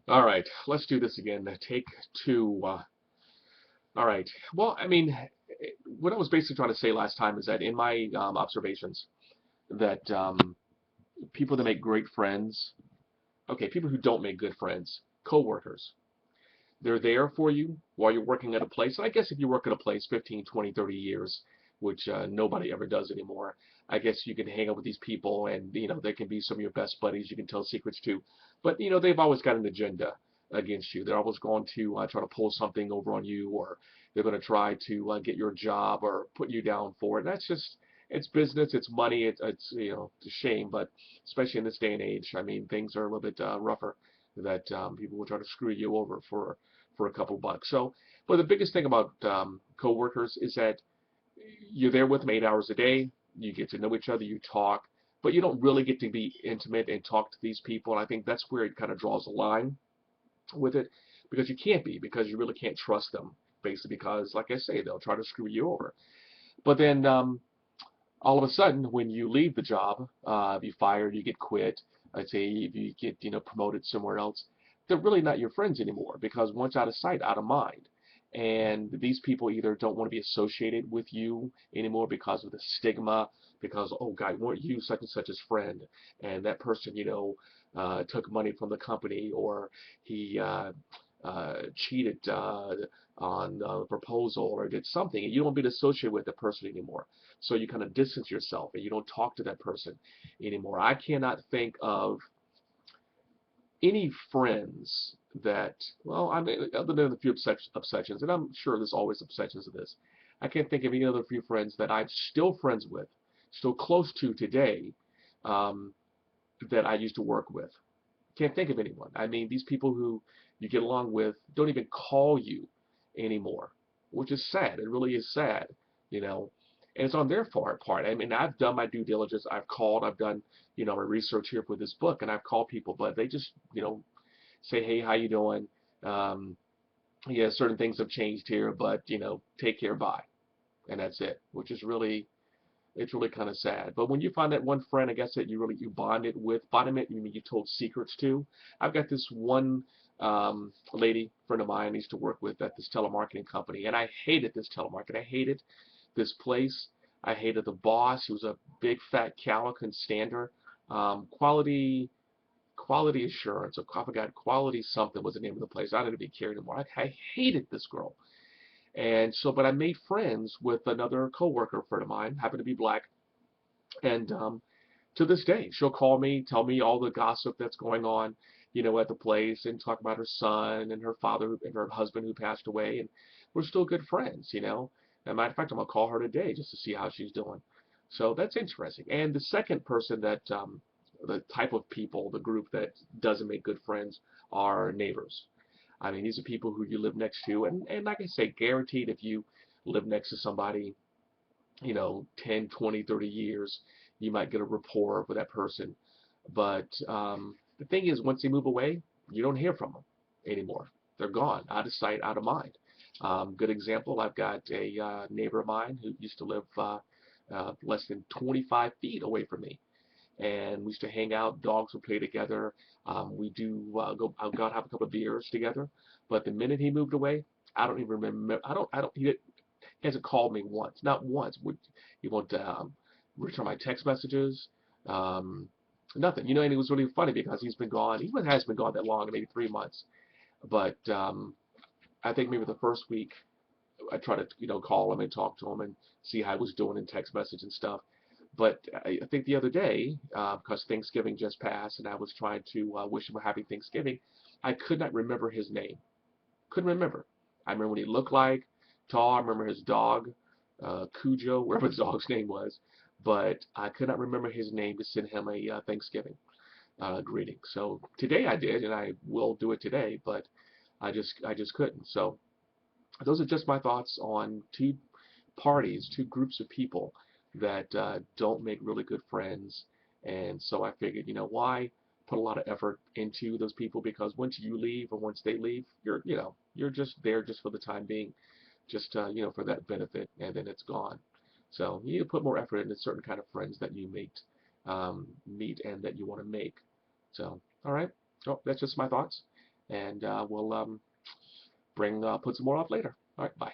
All right, let's do this again. Take two. All right. Well, I mean, what I was basically trying to say last time is that in my observations, that people that make great friends, okay, people who don't make good friends, coworkers, they're there for you while you're working at a place. And I guess if you work at a place 15, 20, 30 years, which nobody ever does anymore, I guess you can hang out with these people and, they can be some of your best buddies you can tell secrets to. But, they've always got an agenda against you. They're always going to try to pull something over on you, or they're going to try to get your job or put you down for it. And that's just, it's business, it's money, it's a shame, but especially in this day and age, I mean, things are a little bit rougher that people will try to screw you over for a couple bucks. So, but the biggest thing about coworkers is that you're there with them 8 hours a day. You get to know each other, you talk, but you don't really get to be intimate and talk to these people. And I think that's where it kind of draws a line with it, because you can't be, because you really can't trust them, basically, because, like I say, they'll try to screw you over. But then all of a sudden, when you leave the job, if you fired, you get quit, I'd say if you get promoted somewhere else, they're really not your friends anymore, because once out of sight, out of mind. And these people either don't want to be associated with you anymore because of the stigma, because, oh God, weren't you such and such's friend? And that person, took money from the company, or he cheated on a proposal, or did something, and you don't be associated with the person anymore. So you kind of distance yourself and you don't talk to that person anymore. I cannot think of any friends that, well, I mean, other than a few obsessions, and I'm sure there's always obsessions of this, I can't think of any other few friends that I'm still friends with, still close to today, um, that I used to work with. Can't think of anyone. I mean, these people who you get along with don't even call you anymore, which is sad. It really is sad, you know. And it's on their part. I mean, I've done my due diligence. I've called. I've done, my research here for this book, and I've called people, but they just, say, hey, how you doing? Um, yeah, certain things have changed here, but take care, bye, and that's it. Which is really, it's really kind of sad. But when you find that one friend, I guess that you bonded with, bonded, you mean you told secrets to. I've got this one lady friend of mine I used to work with at this telemarketing company, and I hated this telemarketing. I hated this place. I hated the boss. He was a big fat cow. I couldn't stand her. Quality assurance, or I forgot, quality something was the name of the place. I didn't even care anymore. I hated this girl. And so, but I made friends with another coworker friend of mine, happened to be black, and to this day, she'll call me, tell me all the gossip that's going on, at the place, and talk about her son and her father and her husband who passed away, and we're still good friends. As a matter of fact, I'm gonna call her today just to see how she's doing. So that's interesting. And the second person that, the type of people, the group that doesn't make good friends, are neighbors. I mean, these are people who you live next to, and like I say, guaranteed if you live next to somebody, 10, 20, 30 years, you might get a rapport with that person. But the thing is, once they move away, you don't hear from them anymore. They're gone, out of sight, out of mind. Good example, I've got a neighbor of mine who used to live less than 25 feet away from me. And we used to hang out, dogs would play together. We do go out have a couple of beers together. But the minute he moved away, I don't even remember. He hasn't called me once, not once. He won't return my text messages, um, nothing. And it was really funny because he's been gone. He hasn't been gone that long, maybe 3 months. But I think maybe the first week I tried to, call him and talk to him and see how he was doing in text message and stuff. But I think the other day, because Thanksgiving just passed, and I was trying to wish him a happy Thanksgiving, I could not remember his name. Couldn't remember. I remember what he looked like, tall. I remember his dog, Cujo, whatever his dog's name was, but I could not remember his name to send him a Thanksgiving greeting. So today I did, and I will do it today, but I just couldn't. So those are just my thoughts on two parties, two groups of people that don't make really good friends. And so I figured, why put a lot of effort into those people? Because once you leave or once they leave, you're just there just for the time being, just for that benefit, and then it's gone. So you need to put more effort into certain kind of friends that you meet and that you want to make. So, all right. So that's just my thoughts. and we'll put some more up later. All right, bye.